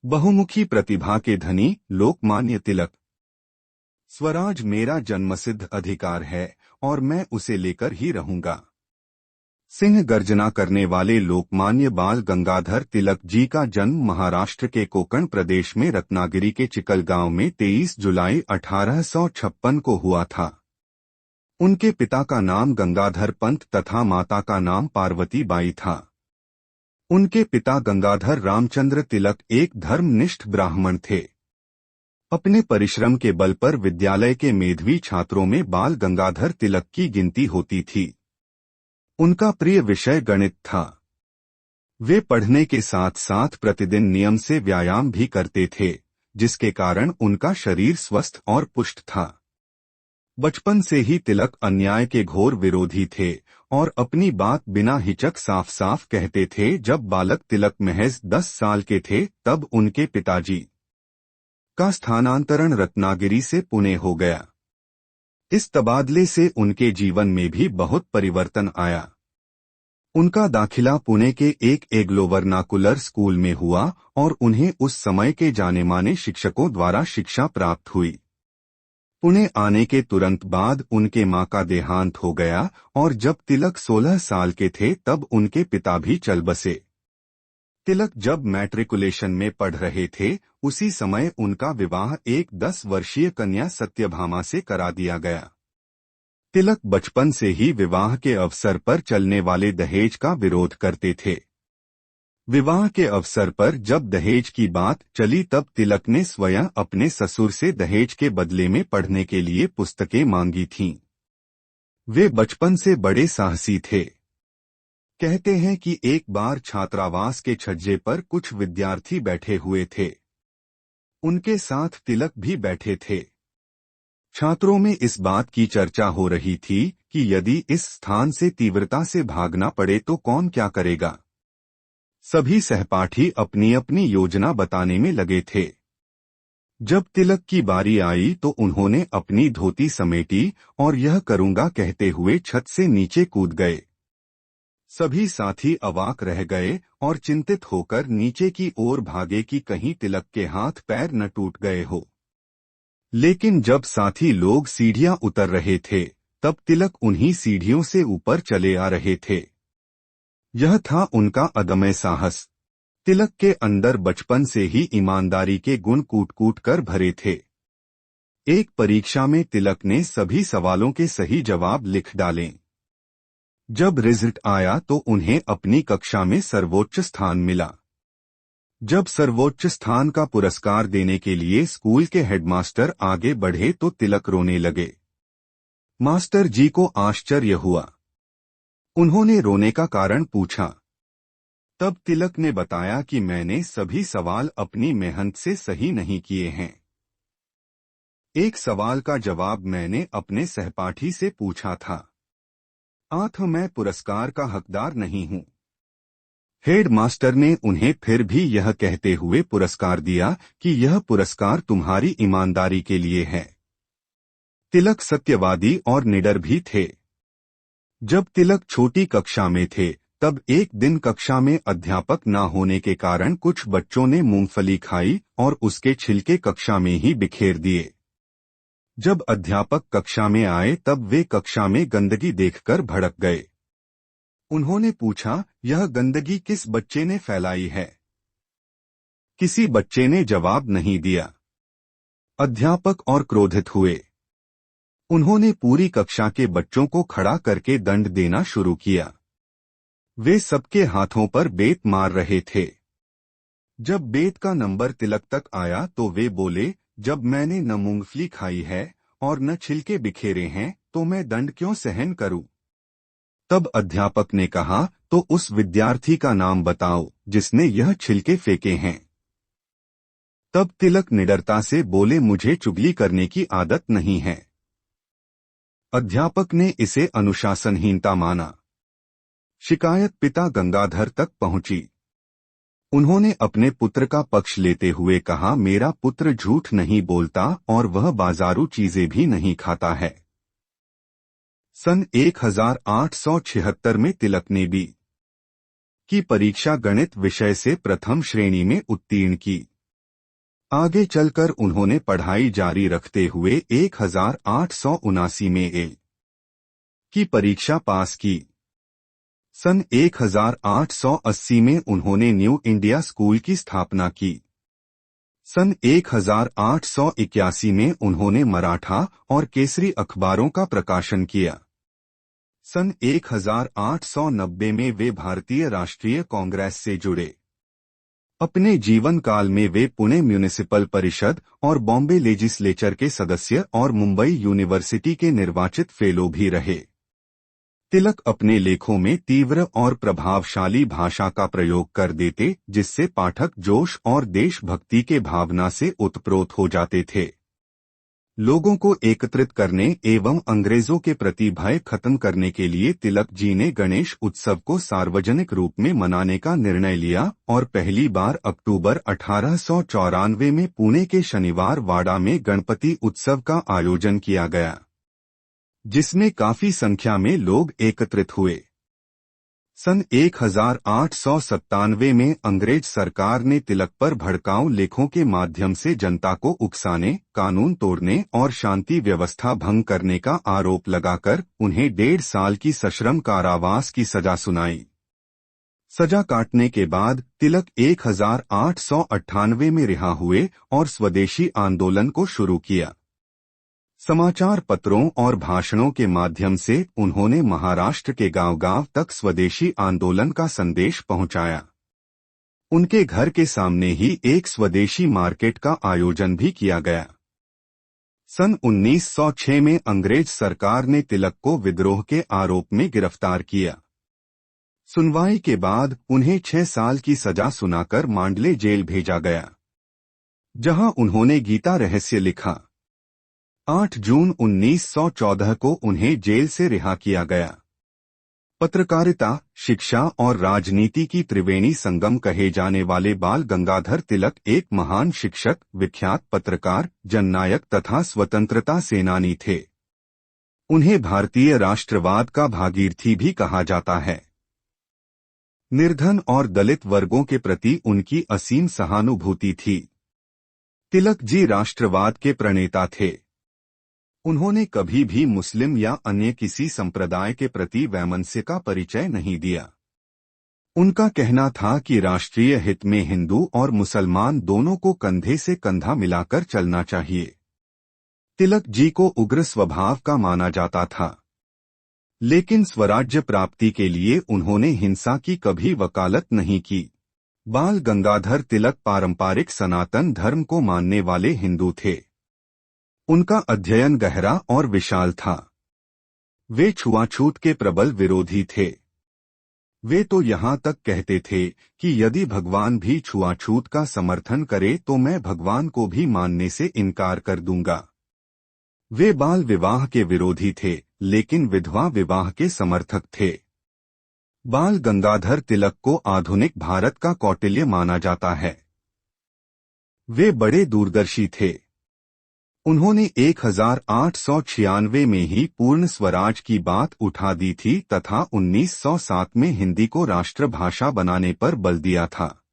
बहुमुखी प्रतिभा के धनी लोकमान्य तिलक। स्वराज मेरा जन्मसिद्ध अधिकार है और मैं उसे लेकर ही रहूंगा। सिंह गर्जना करने वाले लोकमान्य बाल गंगाधर तिलक जी का जन्म महाराष्ट्र के कोंकण प्रदेश में रत्नागिरी के चिकलगांव में 23 जुलाई 1856 को हुआ था। उनके पिता का नाम गंगाधर पंत तथा माता का नाम पार्वती बाई था। उनके पिता गंगाधर रामचंद्र तिलक एक धर्मनिष्ठ ब्राह्मण थे। अपने परिश्रम के बल पर विद्यालय के मेधावी छात्रों में बाल गंगाधर तिलक की गिनती होती थी। उनका प्रिय विषय गणित था। वे पढ़ने के साथ साथ प्रतिदिन नियम से व्यायाम भी करते थे, जिसके कारण उनका शरीर स्वस्थ और पुष्ट था। बचपन से ही तिलक अन्याय के घोर विरोधी थे और अपनी बात बिना हिचक साफ साफ कहते थे। जब बालक तिलक महज 10 साल के थे तब उनके पिताजी का स्थानांतरण रत्नागिरी से पुणे हो गया। इस तबादले से उनके जीवन में भी बहुत परिवर्तन आया। उनका दाखिला पुणे के एक एंग्लो वर्नाकुलर स्कूल में हुआ और उन्हें उस समय के जाने माने शिक्षकों द्वारा शिक्षा प्राप्त हुई। पुणे आने के तुरंत बाद उनके मां का देहांत हो गया और जब तिलक 16 साल के थे तब उनके पिता भी चल बसे। तिलक जब मैट्रिकुलेशन में पढ़ रहे थे उसी समय उनका विवाह एक 10 वर्षीय कन्या सत्यभामा से करा दिया गया। तिलक बचपन से ही विवाह के अवसर पर चलने वाले दहेज का विरोध करते थे। विवाह के अवसर पर जब दहेज की बात चली तब तिलक ने स्वयं अपने ससुर से दहेज के बदले में पढ़ने के लिए पुस्तकें मांगी थीं। वे बचपन से बड़े साहसी थे। कहते हैं कि एक बार छात्रावास के छज्जे पर कुछ विद्यार्थी बैठे हुए थे। उनके साथ तिलक भी बैठे थे। छात्रों में इस बात की चर्चा हो रही थी कि यदि इस स्थान से तीव्रता से भागना पड़े तो कौन क्या करेगा। सभी सहपाठी अपनी अपनी योजना बताने में लगे थे। जब तिलक की बारी आई तो उन्होंने अपनी धोती समेटी और यह करूंगा कहते हुए छत से नीचे कूद गए। सभी साथी अवाक रह गए और चिंतित होकर नीचे की ओर भागे कि कहीं तिलक के हाथ पैर न टूट गए हो। लेकिन जब साथी लोग सीढ़ियां उतर रहे थे तब तिलक उन्हीं सीढ़ियों से ऊपर चले आ रहे थे। यह था उनका अदम्य साहस। तिलक के अंदर बचपन से ही ईमानदारी के गुण कूट कूट कर भरे थे। एक परीक्षा में तिलक ने सभी सवालों के सही जवाब लिख डाले। जब रिजल्ट आया तो उन्हें अपनी कक्षा में सर्वोच्च स्थान मिला। जब सर्वोच्च स्थान का पुरस्कार देने के लिए स्कूल के हेडमास्टर आगे बढ़े तो तिलक रोने लगे। मास्टर जी को आश्चर्य हुआ। उन्होंने रोने का कारण पूछा। तब तिलक ने बताया कि मैंने सभी सवाल अपनी मेहनत से सही नहीं किए हैं। एक सवाल का जवाब मैंने अपने सहपाठी से पूछा था। मैं पुरस्कार का हकदार नहीं हूं। हेडमास्टर ने उन्हें फिर भी यह कहते हुए पुरस्कार दिया कि यह पुरस्कार तुम्हारी ईमानदारी के लिए है। तिलक सत्यवादी और निडर भी थे। जब तिलक छोटी कक्षा में थे तब एक दिन कक्षा में अध्यापक न होने के कारण कुछ बच्चों ने मूंगफली खाई और उसके छिलके कक्षा में ही बिखेर दिए। जब अध्यापक कक्षा में आए तब वे कक्षा में गंदगी देखकर भड़क गए। उन्होंने पूछा, यह गंदगी किस बच्चे ने फैलाई है? किसी बच्चे ने जवाब नहीं दिया। अध्यापक और क्रोधित हुए। उन्होंने पूरी कक्षा के बच्चों को खड़ा करके दंड देना शुरू किया। वे सबके हाथों पर बेत मार रहे थे। जब बेत का नंबर तिलक तक आया तो वे बोले, जब मैंने न मूंगफली खाई है और न छिलके बिखेरे हैं तो मैं दंड क्यों सहन करूं? तब अध्यापक ने कहा, तो उस विद्यार्थी का नाम बताओ जिसने यह छिलके फेंके हैं। तब तिलक निडरता से बोले, मुझे चुगली करने की आदत नहीं है। अध्यापक ने इसे अनुशासनहीनता माना। शिकायत पिता गंगाधर तक पहुंची। उन्होंने अपने पुत्र का पक्ष लेते हुए कहा, मेरा पुत्र झूठ नहीं बोलता और वह बाजारू चीजें भी नहीं खाता है। सन 1876 में तिलक ने की परीक्षा गणित विषय से प्रथम श्रेणी में उत्तीर्ण की। आगे चलकर उन्होंने पढ़ाई जारी रखते हुए 1879 में ए की परीक्षा पास की। सन 1880 में उन्होंने न्यू इंडिया स्कूल की स्थापना की। सन 1881 में उन्होंने मराठा और केसरी अखबारों का प्रकाशन किया। सन 1890 में वे भारतीय राष्ट्रीय कांग्रेस से जुड़े। अपने जीवन काल में वे पुणे म्युनिसिपल परिषद और बॉम्बे लेजिस्लेचर के सदस्य और मुंबई यूनिवर्सिटी के निर्वाचित फेलो भी रहे। तिलक अपने लेखों में तीव्र और प्रभावशाली भाषा का प्रयोग कर देते, जिससे पाठक जोश और देशभक्ति के भावना से उत्प्रोत हो जाते थे। लोगों को एकत्रित करने एवं अंग्रेजों के प्रति भय खत्म करने के लिए तिलक जी ने गणेश उत्सव को सार्वजनिक रूप में मनाने का निर्णय लिया और पहली बार अक्टूबर 1894 में पुणे के शनिवार वाड़ा में गणपति उत्सव का आयोजन किया गया, जिसमें काफी संख्या में लोग एकत्रित हुए। सन 1897 में अंग्रेज सरकार ने तिलक पर भड़काऊ लेखों के माध्यम से जनता को उकसाने, कानून तोड़ने और शांति व्यवस्था भंग करने का आरोप लगाकर उन्हें 1.5 साल की सश्रम कारावास की सजा सुनाई। सजा काटने के बाद तिलक 1898 में रिहा हुए और स्वदेशी आंदोलन को शुरू किया। समाचार पत्रों और भाषणों के माध्यम से उन्होंने महाराष्ट्र के गांव-गांव तक स्वदेशी आंदोलन का संदेश पहुंचाया। उनके घर के सामने ही एक स्वदेशी मार्केट का आयोजन भी किया गया। सन 1906 में अंग्रेज सरकार ने तिलक को विद्रोह के आरोप में गिरफ्तार किया। सुनवाई के बाद उन्हें 6 साल की सजा सुनाकर मांडले जेल भेजा गया, जहां उन्होंने गीता रहस्य लिखा। 8 जून 1914 को उन्हें जेल से रिहा किया गया। पत्रकारिता, शिक्षा और राजनीति की त्रिवेणी संगम कहे जाने वाले बाल गंगाधर तिलक एक महान शिक्षक, विख्यात पत्रकार, जननायक तथा स्वतंत्रता सेनानी थे। उन्हें भारतीय राष्ट्रवाद का भागीरथी भी कहा जाता है। निर्धन और दलित वर्गों के प्रति उनकी असीम सहानुभूति थी। तिलक जी राष्ट्रवाद के प्रणेता थे। उन्होंने कभी भी मुस्लिम या अन्य किसी संप्रदाय के प्रति वैमनस्य का परिचय नहीं दिया। उनका कहना था कि राष्ट्रीय हित में हिंदू और मुसलमान दोनों को कंधे से कंधा मिलाकर चलना चाहिए। तिलक जी को उग्र स्वभाव का माना जाता था, लेकिन स्वराज्य प्राप्ति के लिए उन्होंने हिंसा की कभी वकालत नहीं की। बाल गंगाधर तिलक पारंपरिक सनातन धर्म को मानने वाले हिंदू थे। उनका अध्ययन गहरा और विशाल था। वे छुआछूत के प्रबल विरोधी थे। वे तो यहाँ तक कहते थे कि यदि भगवान भी छुआछूत का समर्थन करे तो मैं भगवान को भी मानने से इनकार कर दूंगा। वे बाल विवाह के विरोधी थे, लेकिन विधवा विवाह के समर्थक थे। बाल गंगाधर तिलक को आधुनिक भारत का कौटिल्य माना जाता है। वे बड़े दूरदर्शी थे। उन्होंने 1896 में ही पूर्ण स्वराज की बात उठा दी थी तथा 1907 में हिंदी को राष्ट्रभाषा बनाने पर बल दिया था।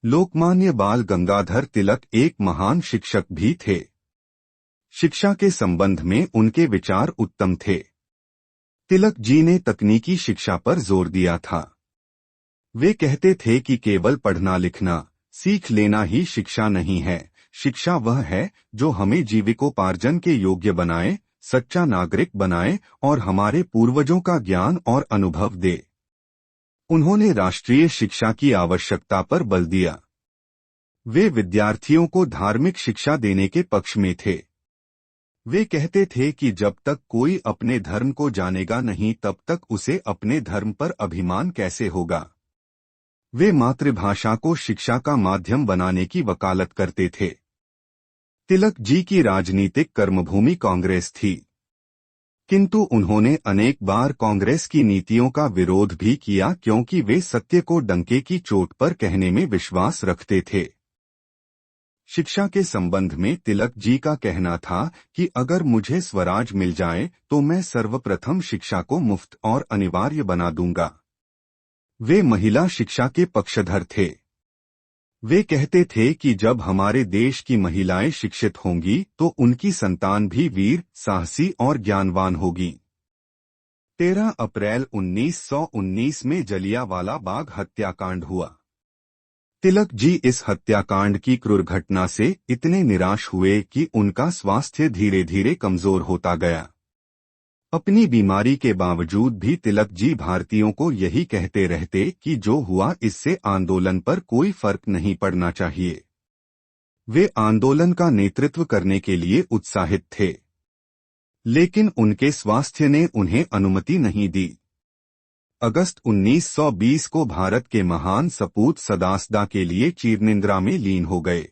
लोकमान्य बाल गंगाधर तिलक एक महान शिक्षक भी थे। शिक्षा के संबंध में उनके विचार उत्तम थे। तिलक जी ने तकनीकी शिक्षा पर जोर दिया था। वे कहते थे कि केवल पढ़ना लिखना सीख लेना ही शिक्षा नहीं है। शिक्षा वह है जो हमें जीविकोपार्जन के योग्य बनाए, सच्चा नागरिक बनाए और हमारे पूर्वजों का ज्ञान और अनुभव दे। उन्होंने राष्ट्रीय शिक्षा की आवश्यकता पर बल दिया। वे विद्यार्थियों को धार्मिक शिक्षा देने के पक्ष में थे। वे कहते थे कि जब तक कोई अपने धर्म को जानेगा नहीं तब तक उसे अपने धर्म पर अभिमान कैसे होगा। वे मातृभाषा को शिक्षा का माध्यम बनाने की वकालत करते थे। तिलक जी की राजनीतिक कर्मभूमि कांग्रेस थी, किंतु उन्होंने अनेक बार कांग्रेस की नीतियों का विरोध भी किया क्योंकि वे सत्य को डंके की चोट पर कहने में विश्वास रखते थे। शिक्षा के संबंध में तिलक जी का कहना था कि अगर मुझे स्वराज मिल जाए तो मैं सर्वप्रथम शिक्षा को मुफ्त और अनिवार्य बना दूंगा। वे महिला शिक्षा के पक्षधर थे। वे कहते थे कि जब हमारे देश की महिलाएं शिक्षित होंगी तो उनकी संतान भी वीर, साहसी और ज्ञानवान होगी। 13 अप्रैल 1919 में जलियांवाला बाग हत्याकांड हुआ। तिलक जी इस हत्याकांड की क्रूर घटना से इतने निराश हुए कि उनका स्वास्थ्य धीरे धीरे कमजोर होता गया। अपनी बीमारी के बावजूद भी तिलक जी भारतीयों को यही कहते रहते कि जो हुआ इससे आंदोलन पर कोई फर्क नहीं पड़ना चाहिए। वे आंदोलन का नेतृत्व करने के लिए उत्साहित थे, लेकिन उनके स्वास्थ्य ने उन्हें अनुमति नहीं दी। अगस्त 1920 को भारत के महान सपूत सदासदा के लिए चीरनिंद्रा में लीन हो गए।